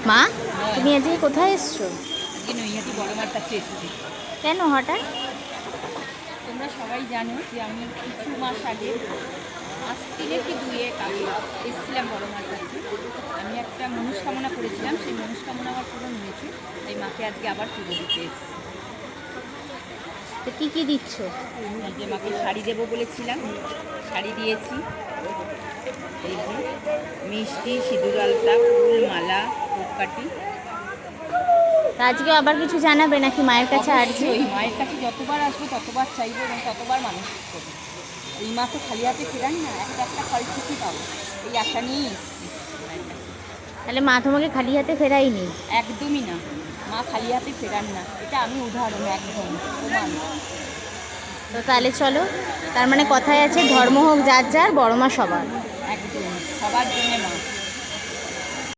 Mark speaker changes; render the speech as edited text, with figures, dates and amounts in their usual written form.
Speaker 1: মা, তুমি আজকে কোথায় এসছো?
Speaker 2: নৈহাটি বড় মার কাছে এসেছি।
Speaker 1: কেন হঠাৎ?
Speaker 2: তোমরা সবাই জানো যে আমি কিছু মাস আগে, মাস 3 কি 2 আগে এসেছিলাম বড় মার কাছে। আমি একটা মনস্কামনা করেছিলাম, সেই মনস্কামনা আমার পূরণ হয়েছে। তাই মাকে আজকে আবার পুজো দিতে এসেছি।
Speaker 1: তো কি কি দিচ্ছ?
Speaker 2: এই যে মাকে শাড়ি দেবো বলেছিলাম, শাড়ি দিয়েছি। এই যে মিষ্টি, সিঁদুর আলতা, ফুল, মালা, ধূপকাঠি।
Speaker 1: তা আজকে আবার কিছু জানাবে নাকি মায়ের কাছে আর্জি?
Speaker 2: অবশ্যই মায়ের কাছে যতবার আসবো ততবার চাইবো এবং ততবার মানুষ করবো। এই মা তো খালি হাতে ফেরান না, একটা একটা ফল ঠিকই পাবো, এই আশা নিয়েই এসেছি মায়ের কাছে।
Speaker 1: তাহলে মা তোমাকে খালি হাতে ফেরায়নি?
Speaker 2: একদমই না, মা খালি হাতে ফেরান না, এটা আমি উদাহরণ, একদম প্রমাণ।
Speaker 1: তো তাহলে চলো, তার মানে কথায় আছে ধর্ম হোক যার যার, বড় মা সবার।
Speaker 2: একদম সবার জন্যে মা।